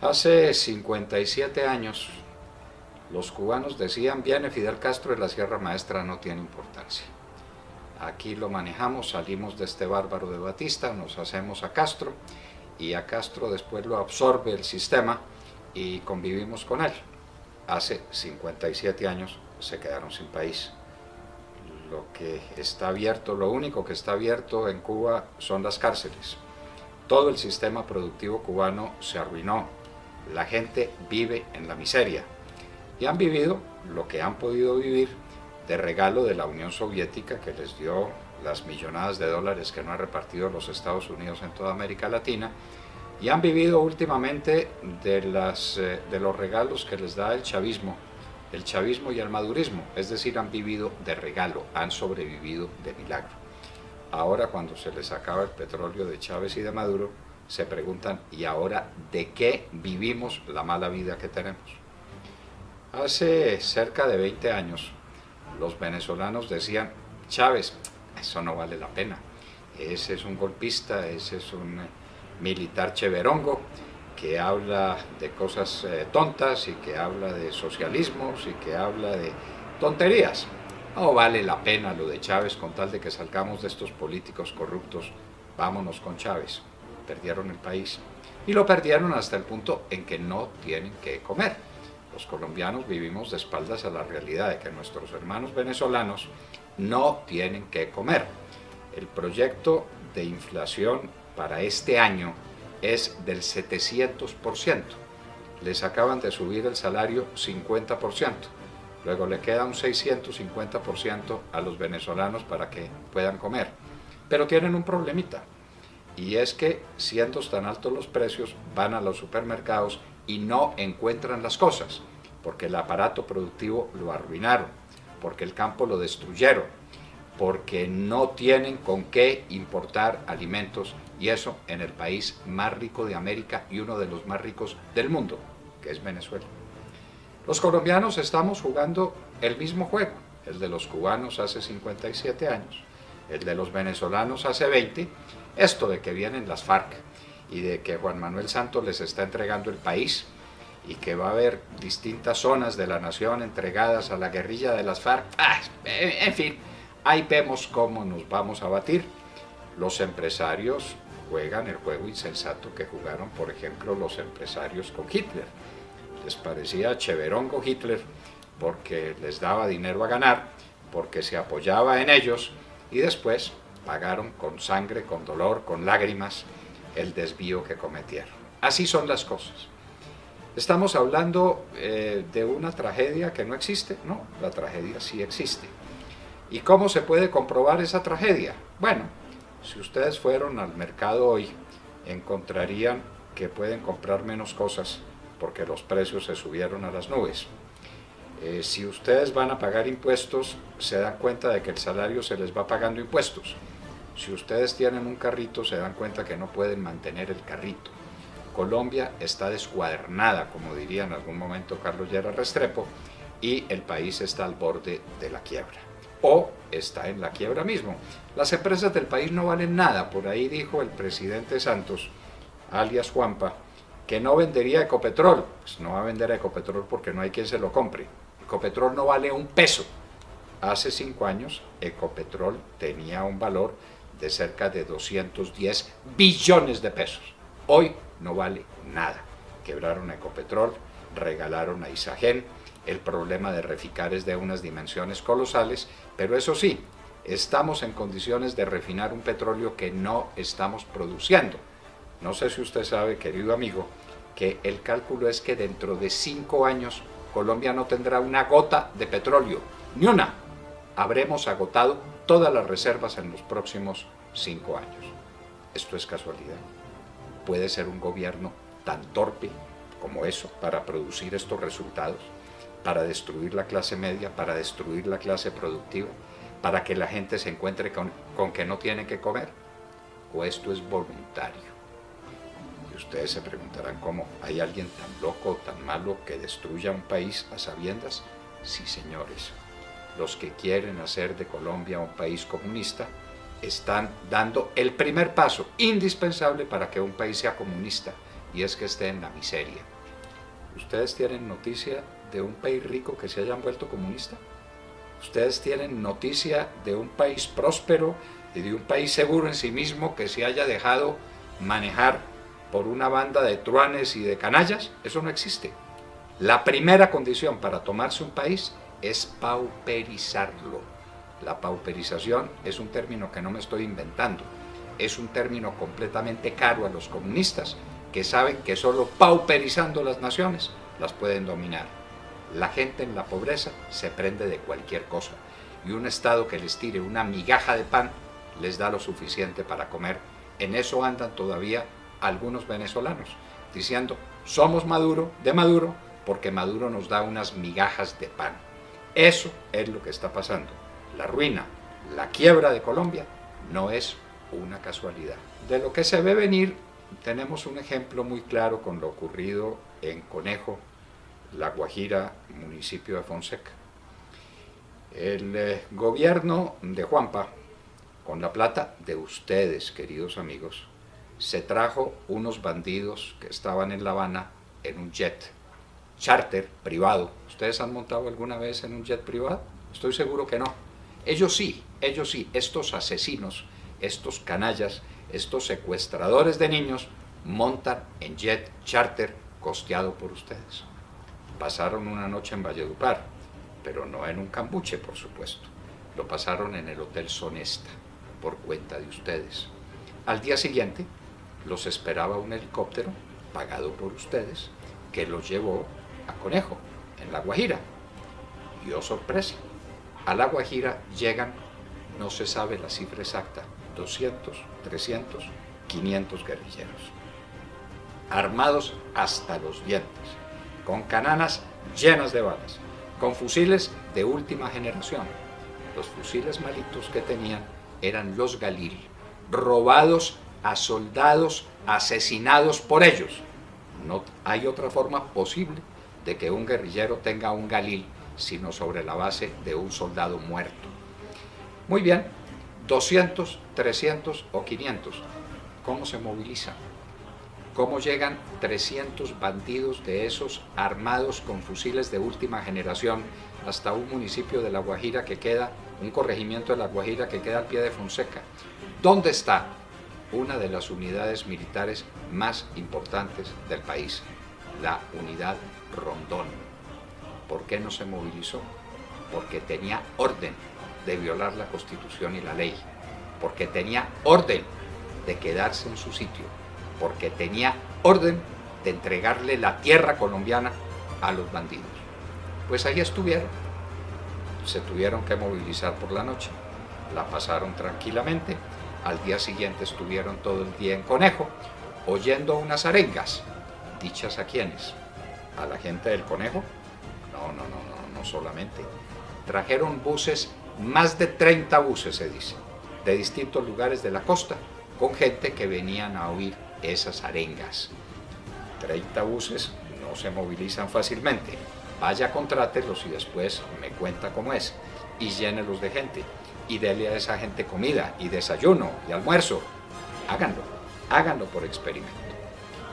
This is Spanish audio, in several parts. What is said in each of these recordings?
Hace 57 años los cubanos decían: viene Fidel Castro y la Sierra Maestra no tiene importancia. Aquí lo manejamos, salimos de este bárbaro de Batista, nos hacemos a Castro y a Castro después lo absorbe el sistema y convivimos con él. Hace 57 años se quedaron sin país. Lo que está abierto, lo único que está abierto en Cuba son las cárceles. Todo el sistema productivo cubano se arruinó. La gente vive en la miseria y han vivido lo que han podido vivir de regalo de la Unión Soviética, que les dio las millonadas de dólares que no han repartido los Estados Unidos en toda América Latina, y han vivido últimamente de los regalos que les da el chavismo y el madurismo, es decir, han vivido de regalo, han sobrevivido de milagro. Ahora, cuando se les acaba el petróleo de Chávez y de Maduro, se preguntan: ¿y ahora de qué vivimos la mala vida que tenemos? Hace cerca de 20 años, los venezolanos decían: Chávez, eso no vale la pena, ese es un golpista, ese es un militar cheverongo que habla de cosas tontas y que habla de socialismos y que habla de tonterías. No vale la pena lo de Chávez, con tal de que salgamos de estos políticos corruptos, vámonos con Chávez. Perdieron el país y lo perdieron hasta el punto en que no tienen que comer. Los colombianos vivimos de espaldas a la realidad de que nuestros hermanos venezolanos no tienen que comer. El proyecto de inflación para este año es del 700%. Les acaban de subir el salario 50%. Luego le queda un 650% a los venezolanos para que puedan comer. Pero tienen un problemita, y es que, siendo tan altos los precios, van a los supermercados y no encuentran las cosas, porque el aparato productivo lo arruinaron, porque el campo lo destruyeron, porque no tienen con qué importar alimentos, y eso en el país más rico de América y uno de los más ricos del mundo, que es Venezuela. Los colombianos estamos jugando el mismo juego, el de los cubanos hace 57 años, el de los venezolanos hace 20, esto de que vienen las FARC y de que Juan Manuel Santos les está entregando el país y que va a haber distintas zonas de la nación entregadas a la guerrilla de las FARC. En fin, ahí vemos cómo nos vamos a batir. Los empresarios juegan el juego insensato que jugaron, por ejemplo, los empresarios con Hitler. Les parecía cheverongo Hitler porque les daba dinero a ganar, porque se apoyaba en ellos, y después pagaron con sangre, con dolor, con lágrimas el desvío que cometieron. Así son las cosas. ¿Estamos hablando de una tragedia que no existe? No, la tragedia sí existe. ¿Y cómo se puede comprobar esa tragedia? Bueno, si ustedes fueron al mercado hoy, encontrarían que pueden comprar menos cosas porque los precios se subieron a las nubes. Si ustedes van a pagar impuestos, se dan cuenta de que el salario se les va pagando impuestos. Si ustedes tienen un carrito, se dan cuenta que no pueden mantener el carrito. Colombia está descuadernada, como diría en algún momento Carlos Lleras Restrepo, y el país está al borde de la quiebra, o está en la quiebra mismo. Las empresas del país no valen nada. Por ahí dijo el presidente Santos, alias Juanpa, que no vendería Ecopetrol. Pues no va a vender Ecopetrol porque no hay quien se lo compre. Ecopetrol no vale un peso. Hace 5 años Ecopetrol tenía un valor de cerca de 210 billones de pesos. Hoy no vale nada. Quebraron a Ecopetrol, regalaron a Isagen. El problema de Reficar es de unas dimensiones colosales, pero eso sí, estamos en condiciones de refinar un petróleo que no estamos produciendo. No sé si usted sabe, querido amigo, que el cálculo es que dentro de 5 años Colombia no tendrá una gota de petróleo, ni una. Habremos agotado todas las reservas en los próximos 5 años. ¿Esto es casualidad? ¿Puede ser un gobierno tan torpe como eso para producir estos resultados? Para destruir la clase media, para destruir la clase productiva, para que la gente se encuentre con que no tiene que comer. ¿O esto es voluntario? Y ustedes se preguntarán: ¿cómo? ¿Hay alguien tan loco, tan malo que destruya un país a sabiendas? Sí, señores. Los que quieren hacer de Colombia un país comunista están dando el primer paso indispensable para que un país sea comunista, y es que esté en la miseria. ¿Ustedes tienen noticia de un país rico que se haya vuelto comunista? ¿Ustedes tienen noticia de un país próspero y de un país seguro en sí mismo que se haya dejado manejar por una banda de truanes y de canallas? Eso no existe. La primera condición para tomarse un país es pauperizarlo. La pauperización es un término que no me estoy inventando, es un término completamente caro a los comunistas, que saben que solo pauperizando las naciones las pueden dominar. La gente en la pobreza se prende de cualquier cosa, y un Estado que les tire una migaja de pan les da lo suficiente para comer. En eso andan todavía algunos venezolanos, diciendo, somos Maduro, de Maduro, porque Maduro nos da unas migajas de pan. Eso es lo que está pasando. La ruina, la quiebra de Colombia no es una casualidad. De lo que se ve venir, tenemos un ejemplo muy claro con lo ocurrido en Conejo, La Guajira, municipio de Fonseca. El gobierno de Juanpa, con la plata de ustedes, queridos amigos, se trajo unos bandidos que estaban en La Habana en un jet charter privado. ¿Ustedes han montado alguna vez en un jet privado? Estoy seguro que no. Ellos sí, estos asesinos, estos canallas, estos secuestradores de niños, montan en jet charter costeado por ustedes. Pasaron una noche en Valledupar, pero no en un cambuche, por supuesto. Lo pasaron en el Hotel Sonesta, por cuenta de ustedes. Al día siguiente, los esperaba un helicóptero, pagado por ustedes, que los llevó a Conejo, en La Guajira. Y oh sorpresa, a La Guajira llegan, no se sabe la cifra exacta, 200, 300, 500 guerrilleros, armados hasta los dientes, con cananas llenas de balas, con fusiles de última generación. Los fusiles malitos que tenían eran los Galil, robados a soldados asesinados por ellos. No hay otra forma posible de que un guerrillero tenga un Galil sino sobre la base de un soldado muerto. Muy bien, 200, 300 o 500. ¿Cómo se movilizan? ¿Cómo llegan 300 bandidos de esos armados con fusiles de última generación hasta un municipio de La Guajira que queda, un corregimiento de La Guajira que queda al pie de Fonseca? ¿Dónde está una de las unidades militares más importantes del país? La unidad Rondón. ¿Por qué no se movilizó? Porque tenía orden de violar la Constitución y la ley, porque tenía orden de quedarse en su sitio, porque tenía orden de entregarle la tierra colombiana a los bandidos. Pues ahí estuvieron, se tuvieron que movilizar por la noche, la pasaron tranquilamente, al día siguiente estuvieron todo el día en Conejo, oyendo unas arengas, dichas a quienes, a la gente del Conejo. No solamente, trajeron buses, más de 30 buses se dice, de distintos lugares de la costa, con gente que venían a oír esas arengas. 30 buses no se movilizan fácilmente. Vaya, contrátelos y después me cuenta cómo es, y llénelos de gente, y dele a esa gente comida, y desayuno, y almuerzo. Háganlo por experimento.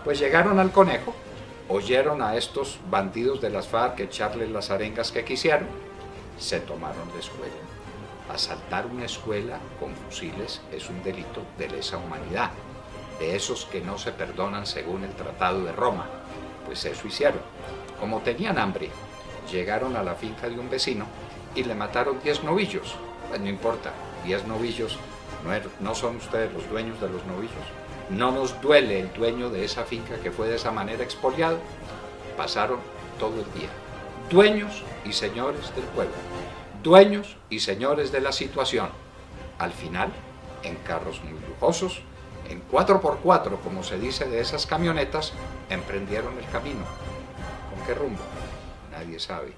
Pues llegaron al Conejo, oyeron a estos bandidos de las FARC echarles las arengas que quisieron, se tomaron la escuela. Asaltar una escuela con fusiles es un delito de lesa humanidad, de esos que no se perdonan según el Tratado de Roma. Pues eso hicieron. Como tenían hambre, llegaron a la finca de un vecino y le mataron 10 novillos. Pues no importa, 10 novillos, ¿no son ustedes los dueños de los novillos? ¿No nos duele el dueño de esa finca que fue de esa manera expoliado? Pasaron todo el día, dueños y señores del pueblo, dueños y señores de la situación. Al final, en carros muy lujosos, en 4x4, como se dice de esas camionetas, emprendieron el camino. ¿Con qué rumbo? Nadie sabe.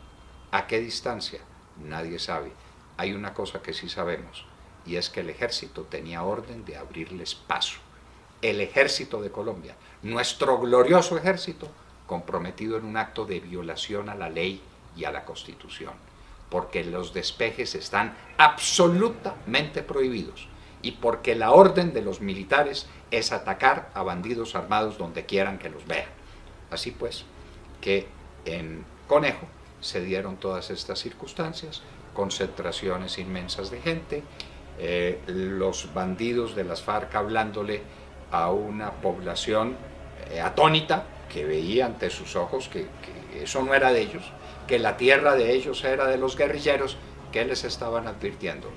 ¿A qué distancia? Nadie sabe. Hay una cosa que sí sabemos, y es que el ejército tenía orden de abrirles paso. El ejército de Colombia, nuestro glorioso ejército, comprometido en un acto de violación a la ley y a la Constitución, porque los despejes están absolutamente prohibidos, y porque la orden de los militares es atacar a bandidos armados donde quieran que los vean. Así pues, que en Conejo se dieron todas estas circunstancias, concentraciones inmensas de gente, los bandidos de las FARC hablándole a una población atónita, que veía ante sus ojos que eso no era de ellos, que la tierra de ellos era de los guerrilleros, que les estaban advirtiendo: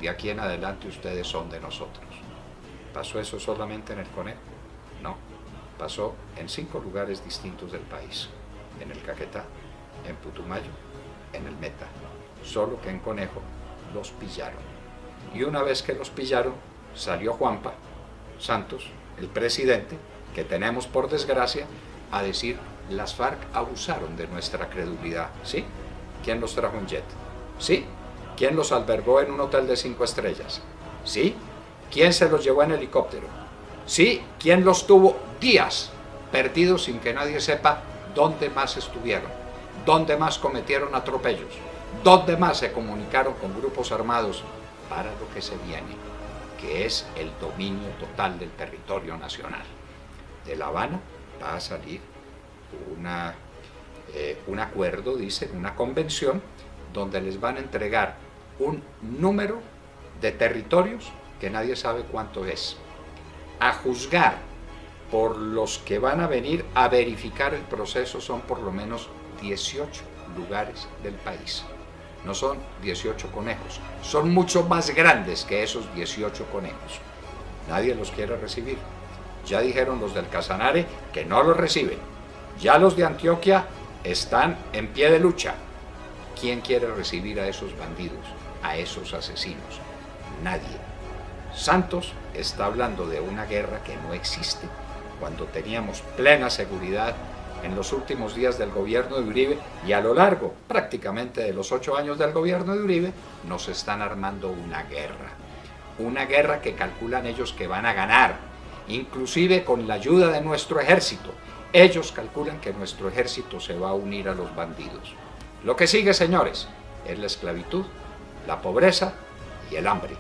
de aquí en adelante ustedes son de nosotros. ¿Pasó eso solamente en el Conejo? No, pasó en 5 lugares distintos del país: en el Caquetá, en Putumayo, en el Meta. Solo que en Conejo los pillaron. Y una vez que los pillaron, salió Juanpa Santos, el presidente, que tenemos por desgracia, a decir: las FARC abusaron de nuestra credulidad. ¿Sí? ¿Quién los trajo en jet? ¿Sí? ¿Quién los albergó en un hotel de 5 estrellas? ¿Sí? ¿Quién se los llevó en helicóptero? ¿Sí? ¿Quién los tuvo días perdidos sin que nadie sepa dónde más estuvieron? ¿Dónde más cometieron atropellos? ¿Dónde más se comunicaron con grupos armados para lo que se viene, que es el dominio total del territorio nacional? De La Habana va a salir un acuerdo, dice, una convención, donde les van a entregar un número de territorios que nadie sabe cuánto es. A juzgar por los que van a venir a verificar el proceso, son por lo menos 18 lugares del país. No son 18 conejos, son mucho más grandes que esos 18 conejos. Nadie los quiere recibir. Ya dijeron los del Casanare que no los reciben. Ya los de Antioquia están en pie de lucha. ¿Quién quiere recibir a esos bandidos, a esos asesinos? Nadie. Santos está hablando de una guerra que no existe, cuando teníamos plena seguridad en los últimos días del gobierno de Uribe, y a lo largo prácticamente de los 8 años del gobierno de Uribe, nos están armando una guerra que calculan ellos que van a ganar, inclusive con la ayuda de nuestro ejército. Ellos calculan que nuestro ejército se va a unir a los bandidos. Lo que sigue, señores, es la esclavitud, la pobreza y el hambre.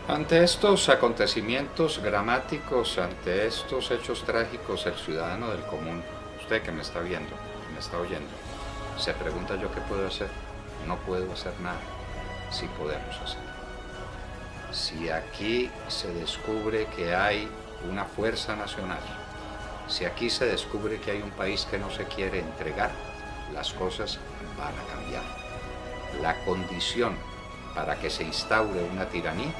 Ante estos acontecimientos dramáticos, ante estos hechos trágicos, el ciudadano del común, usted que me está viendo, me está oyendo, se pregunta: ¿yo qué puedo hacer? No puedo hacer nada. Sí podemos hacer. Si aquí se descubre que hay una fuerza nacional, si aquí se descubre que hay un país que no se quiere entregar, las cosas van a cambiar. La condición para que se instaure una tiranía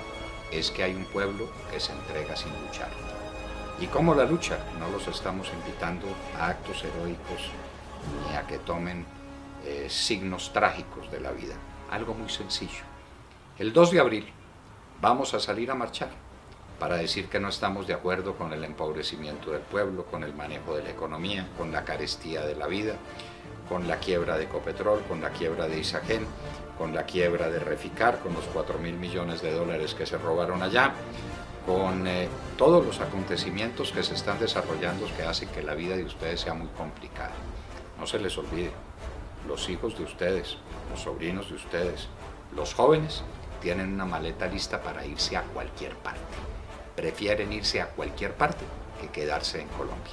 es que hay un pueblo que se entrega sin luchar. ¿Y cómo la lucha? No los estamos invitando a actos heroicos ni a que tomen signos trágicos de la vida. Algo muy sencillo. El 2 de abril vamos a salir a marchar para decir que no estamos de acuerdo con el empobrecimiento del pueblo, con el manejo de la economía, con la carestía de la vida, con la quiebra de Ecopetrol, con la quiebra de Isagen, con la quiebra de Reficar, con los 4.000 millones de dólares que se robaron allá, con todos los acontecimientos que se están desarrollando que hacen que la vida de ustedes sea muy complicada. No se les olvide, los hijos de ustedes, los sobrinos de ustedes, los jóvenes, tienen una maleta lista para irse a cualquier parte. Prefieren irse a cualquier parte que quedarse en Colombia.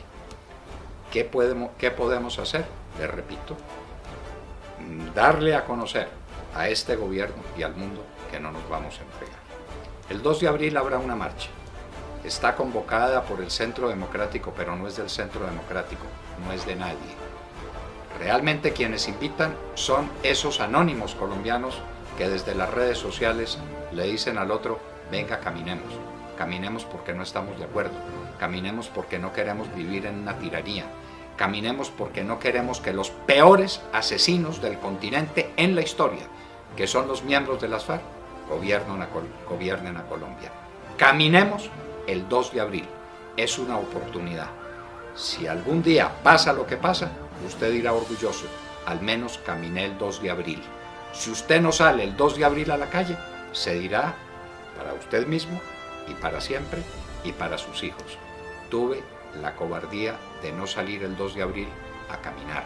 ¿Qué podemos hacer? Les repito, darle a conocer a este gobierno y al mundo que no nos vamos a entregar. El 2 de abril habrá una marcha. Está convocada por el Centro Democrático, pero no es del Centro Democrático, no es de nadie. Realmente quienes invitan son esos anónimos colombianos que desde las redes sociales le dicen al otro: venga, caminemos. Caminemos porque no estamos de acuerdo. Caminemos porque no queremos vivir en una tiranía. Caminemos porque no queremos que los peores asesinos del continente en la historia, que son los miembros de las FARC, gobiernen a Colombia. Caminemos el 2 de abril. Es una oportunidad. Si algún día pasa lo que pasa, usted dirá orgulloso: al menos caminé el 2 de abril. Si usted no sale el 2 de abril a la calle, se dirá para usted mismo y para siempre y para sus hijos: tuve la cobardía de no salir el 2 de abril a caminar.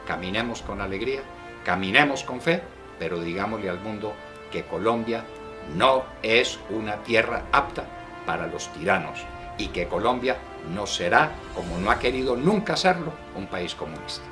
Caminemos con alegría, caminemos con fe, pero digámosle al mundo que Colombia no es una tierra apta para los tiranos y que Colombia no será, como no ha querido nunca serlo, un país comunista.